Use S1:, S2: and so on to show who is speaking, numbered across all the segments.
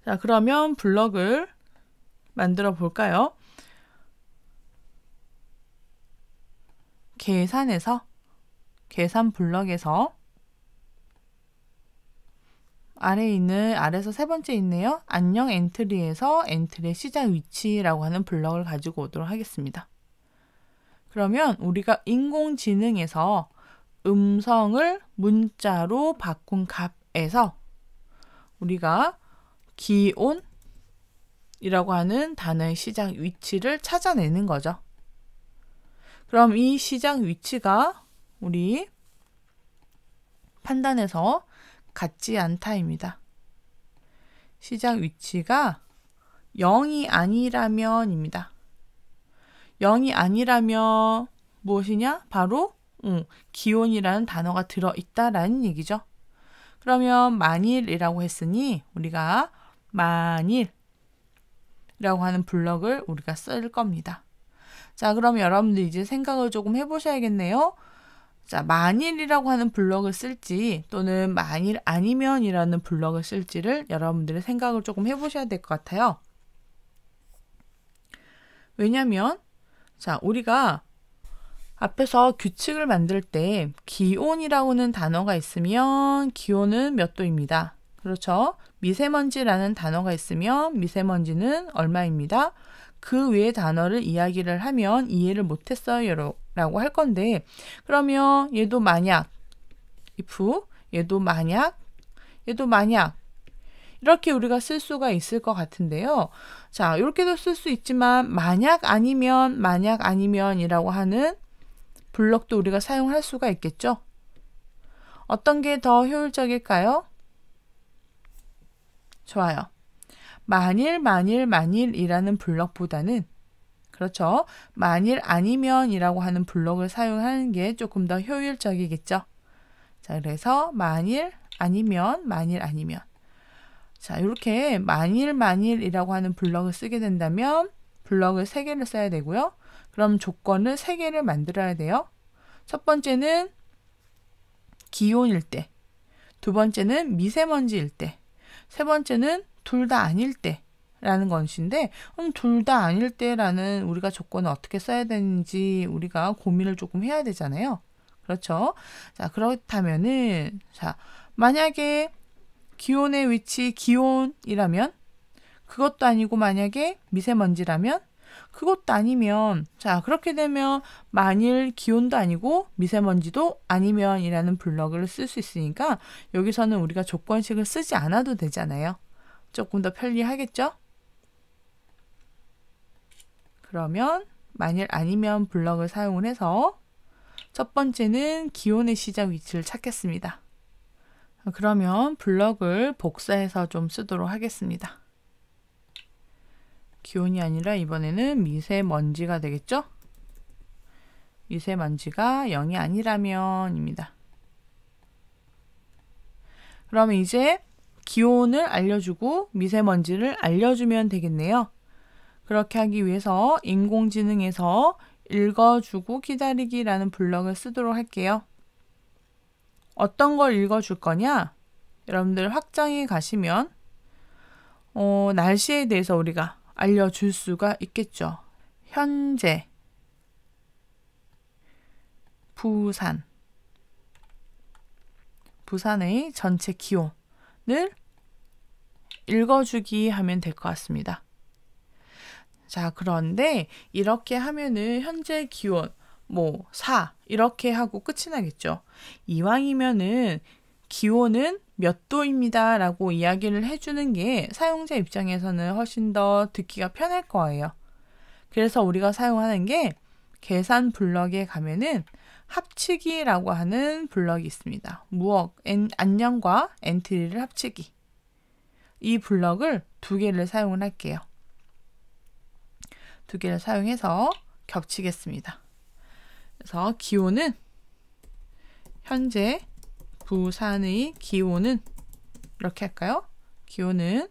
S1: 자, 그러면 블럭을 만들어 볼까요? 계산 블럭에서 아래에서 세 번째 있네요. 안녕 엔트리에서 엔트리의 시작 위치라고 하는 블럭을 가지고 오도록 하겠습니다. 그러면 우리가 인공지능에서 음성을 문자로 바꾼 값에서 우리가 기온이라고 하는 단어의 시작 위치를 찾아내는 거죠. 그럼 이 시작 위치가 우리 판단에서 같지 않다입니다. 시작 위치가 0이 아니라면입니다. 0이 아니라면 무엇이냐? 바로 기온이라는 단어가 들어있다라는 얘기죠. 그러면 만일이라고 했으니 우리가 만일이라고 하는 블럭을 우리가 쓸 겁니다. 자, 그럼 여러분들 이제 생각을 조금 해보셔야겠네요. 자, 만일이라고 하는 블럭을 쓸지 또는 만일 아니면이라는 블럭을 쓸지를 여러분들의 생각을 조금 해보셔야 될 것 같아요. 왜냐면 자, 우리가 앞에서 규칙을 만들 때 기온이라고는 단어가 있으면 기온은 몇 도입니다. 그렇죠? 미세먼지라는 단어가 있으면 미세먼지는 얼마입니다. 그 외의 단어를 이야기를 하면 이해를 못했어요 라고 할 건데, 그러면 얘도 만약 if, 얘도 만약 이렇게 우리가 쓸 수가 있을 것 같은데요. 자, 이렇게도 쓸 수 있지만 만약 아니면이라고 하는 블럭도 우리가 사용할 수가 있겠죠. 어떤 게 더 효율적일까요? 좋아요. 만일이라는 블럭보다는, 그렇죠, 만일 아니면이라고 하는 블럭을 사용하는 게 조금 더 효율적이겠죠. 자, 그래서 만일 아니면. 자, 이렇게 만일이라고 하는 블럭을 쓰게 된다면 블럭을 3개를 써야 되고요. 그럼 조건을 3개를 만들어야 돼요. 첫 번째는 기온일 때, 두 번째는 미세먼지일 때, 세 번째는 둘 다 아닐 때 라는 것인데, 둘 다 아닐 때라는 우리가 조건을 어떻게 써야 되는지 우리가 고민을 조금 해야 되잖아요. 그렇죠? 자, 그렇다면은, 자, 만약에 기온의 위치 기온이라면, 그것도 아니고 만약에 미세먼지라면, 그것도 아니면, 자, 그렇게 되면 만일 기온도 아니고 미세먼지도 아니면이라는 블럭을 쓸 수 있으니까 여기서는 우리가 조건식을 쓰지 않아도 되잖아요. 조금 더 편리하겠죠? 그러면 만일 아니면 블럭을 사용을 해서 첫 번째는 기온의 시작 위치를 찾겠습니다. 그러면 블럭을 복사해서 좀 쓰도록 하겠습니다. 기온이 아니라 이번에는 미세먼지가 되겠죠? 미세먼지가 0이 아니라면입니다. 그러면 이제 기온을 알려주고 미세먼지를 알려주면 되겠네요. 그렇게 하기 위해서 인공지능에서 읽어주고 기다리기라는 블럭을 쓰도록 할게요. 어떤 걸 읽어줄 거냐? 여러분들 확장에 가시면 날씨에 대해서 우리가 알려줄 수가 있겠죠. 현재 부산의 전체 기온을 읽어주기 하면 될 것 같습니다. 자, 그런데 이렇게 하면은 현재 기온 4 이렇게 하고 끝이 나겠죠. 이왕이면은 기온은 몇 도입니다 라고 이야기를 해주는 게 사용자 입장에서는 훨씬 더 듣기가 편할 거예요. 그래서 우리가 사용하는 게 계산 블럭에 가면은 합치기라고 하는 블럭이 있습니다. 안녕과 엔트리를 합치기. 이 블럭을 2개를 사용을 할게요. 2개를 사용해서 겹치겠습니다. 그래서 기온은 현재 부산의 기온은 이렇게 할까요? 기온은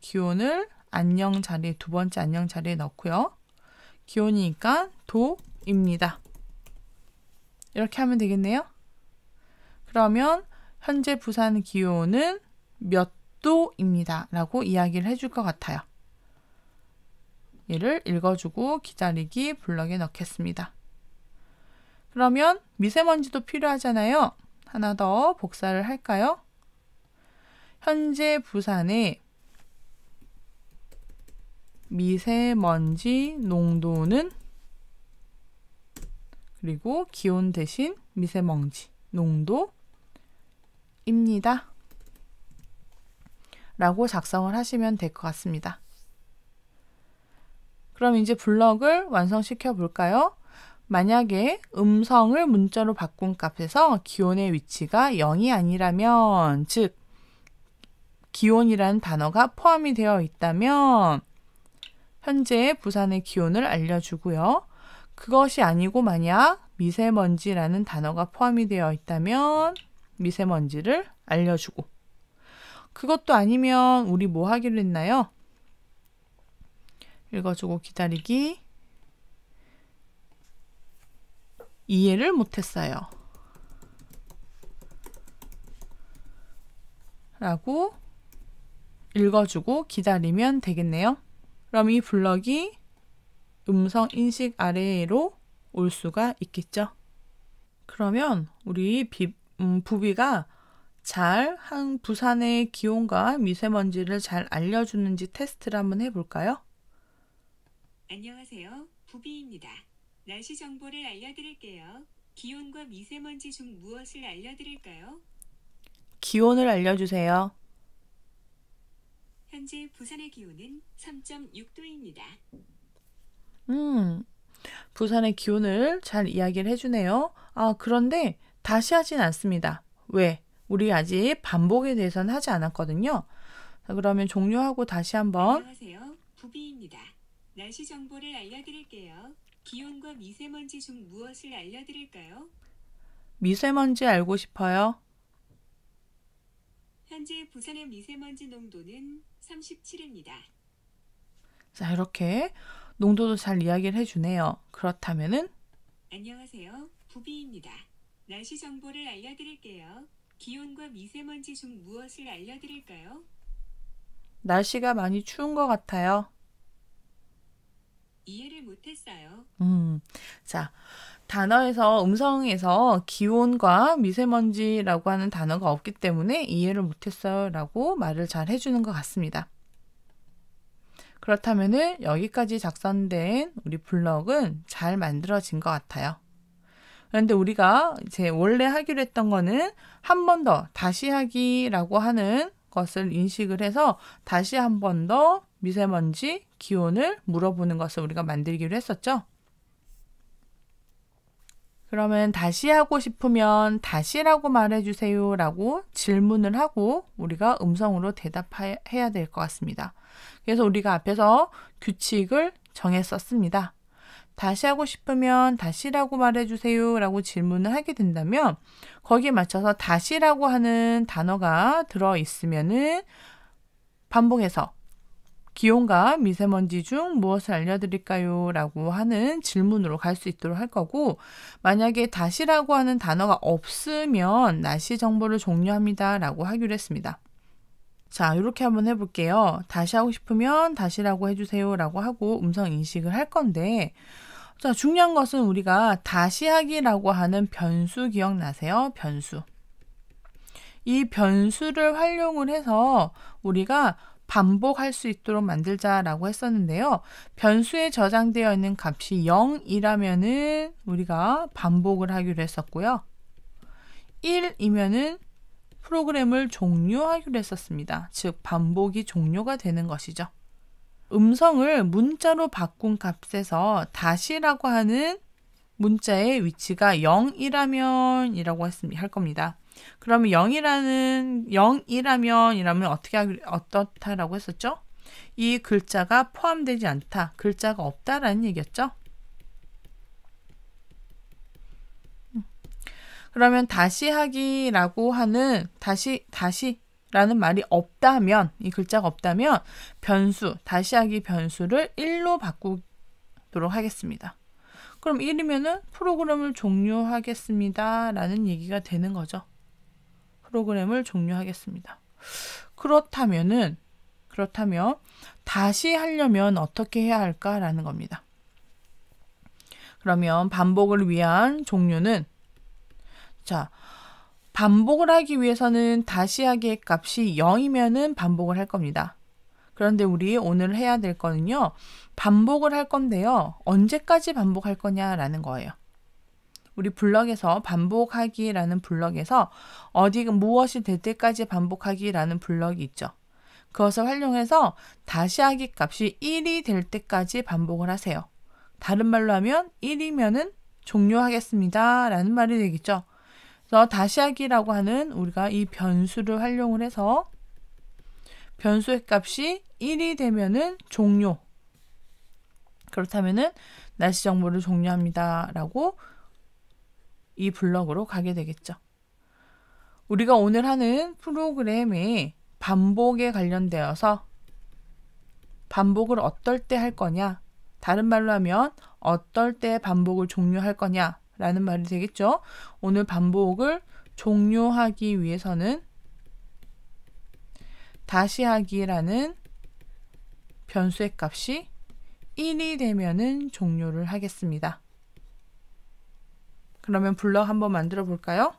S1: 기온을 안녕 자리에, 두 번째 안녕 자리에 넣고요. 기온이니까 도입니다. 이렇게 하면 되겠네요. 그러면 현재 부산 기온은 몇 6도입니다. 라고 이야기를 해줄 것 같아요. 얘를 읽어주고 기다리기 블럭에 넣겠습니다. 그러면 미세먼지도 필요하잖아요. 하나 더 복사를 할까요? 현재 부산의 미세먼지 농도는, 그리고 기온 대신 미세먼지 농도입니다. 라고 작성을 하시면 될 것 같습니다. 그럼 이제 블럭을 완성시켜 볼까요? 만약에 음성을 문자로 바꾼 값에서 기온의 위치가 0이 아니라면, 즉 기온이라는 단어가 포함이 되어 있다면 현재 부산의 기온을 알려주고요. 그것이 아니고 만약 미세먼지라는 단어가 포함이 되어 있다면 미세먼지를 알려주고, 그것도 아니면 우리 뭐 하기로 했나요? 읽어주고 기다리기. 이해를 못했어요. 라고 읽어주고 기다리면 되겠네요. 그럼 이 블럭이 음성 인식 아래로 올 수가 있겠죠. 그러면 우리 부비가 잘 부산의 기온과 미세먼지를 잘 알려주는지 테스트를 한번 해볼까요?
S2: 안녕하세요. 부비입니다. 날씨 정보를 알려드릴게요. 기온과 미세먼지 중 무엇을 알려드릴까요?
S1: 기온을 알려주세요.
S2: 현재 부산의 기온은 3.6도입니다.
S1: 부산의 기온을 잘 이야기를 해주네요. 그런데 다시 하진 않습니다. 왜? 우리 아직 반복에 대해서는 하지 않았거든요. 자, 그러면 종료하고 다시 한번.
S2: 안녕하세요. 부비입니다. 날씨 정보를 알려드릴게요. 기온과 미세먼지 중 무엇을 알려드릴까요?
S1: 미세먼지 알고 싶어요.
S2: 현재 부산의 미세먼지 농도는 37입니다.
S1: 자, 이렇게 농도도 잘 이야기를 해주네요. 그렇다면은
S2: 안녕하세요. 부비입니다. 날씨 정보를 알려드릴게요. 기온과 미세먼지 중 무엇을 알려드릴까요?
S1: 날씨가 많이 추운 것 같아요.
S2: 이해를 못했어요.
S1: 자, 단어에서 음성에서 기온과 미세먼지라고 하는 단어가 없기 때문에 이해를 못했어요 라고 말을 잘 해주는 것 같습니다. 그렇다면은 여기까지 작성된 우리 블럭은 잘 만들어진 것 같아요. 그런데 우리가 이제 원래 하기로 했던 거는 한 번 더 다시 하기라고 하는 것을 인식을 해서 다시 한 번 더 미세먼지 기온을 물어보는 것을 우리가 만들기로 했었죠. 그러면 다시 하고 싶으면 다시라고 말해주세요 라고 질문을 하고 우리가 음성으로 대답해야 될 것 같습니다. 그래서 우리가 앞에서 규칙을 정했었습니다. 다시 하고 싶으면 다시라고 말해주세요 라고 질문을 하게 된다면 거기에 맞춰서 다시라고 하는 단어가 들어있으면은 반복해서 기온과 미세먼지 중 무엇을 알려드릴까요? 라고 하는 질문으로 갈 수 있도록 할 거고, 만약에 다시라고 하는 단어가 없으면 날씨 정보를 종료합니다 라고 하기로 했습니다. 자, 이렇게 한번 해볼게요. 다시 하고 싶으면 다시라고 해주세요 라고 하고 음성 인식을 할 건데, 자, 중요한 것은 우리가 다시 하기라고 하는 변수 기억나세요? 변수. 이 변수를 활용을 해서 우리가 반복할 수 있도록 만들자라고 했었는데요. 변수에 저장되어 있는 값이 0이라면은 우리가 반복을 하기로 했었고요. 1이면은 프로그램을 종료하기로 했었습니다. 즉 반복이 종료가 되는 것이죠. 음성을 문자로 바꾼 값에서 다시라고 하는 문자의 위치가 0이라면 이라고 할 겁니다. 그러면 0이라면 어떻다라고 했었죠? 이 글자가 포함되지 않다, 글자가 없다라는 얘기였죠. 그러면 다시 하기라고 하는 다시라는 말이 없다면, 이 글자가 없다면 변수, 다시 하기 변수를 1로 바꾸도록 하겠습니다. 그럼 1이면은 프로그램을 종료하겠습니다 라는 얘기가 되는 거죠. 프로그램을 종료하겠습니다. 그렇다면 다시 하려면 어떻게 해야 할까라는 겁니다. 그러면 반복을 위한 종류는, 자, 반복을 하기 위해서는 다시 하기의 값이 0이면은 반복을 할 겁니다. 그런데 우리 오늘 해야 될 거는요, 반복을 할 건데요, 언제까지 반복할 거냐라는 거예요. 우리 블럭에서 반복하기라는 블럭에서 무엇이 될 때까지 반복하기라는 블럭이 있죠. 그것을 활용해서 다시 하기 값이 1이 될 때까지 반복을 하세요. 다른 말로 하면 1이면은 종료하겠습니다 라는 말이 되겠죠. 그래서 다시 하기라고 하는 우리가 이 변수를 활용을 해서 변수의 값이 1이 되면은 종료. 그렇다면은 날씨 정보를 종료합니다 라고 이 블럭으로 가게 되겠죠. 우리가 오늘 하는 프로그램의 반복에 관련되어서 반복을 어떨 때 할 거냐, 다른 말로 하면 어떨 때 반복을 종료할 거냐 라는 말이 되겠죠. 오늘 반복을 종료하기 위해서는 다시 하기라는 변수의 값이 1이 되면은 종료를 하겠습니다. 그러면 블럭 한번 만들어 볼까요?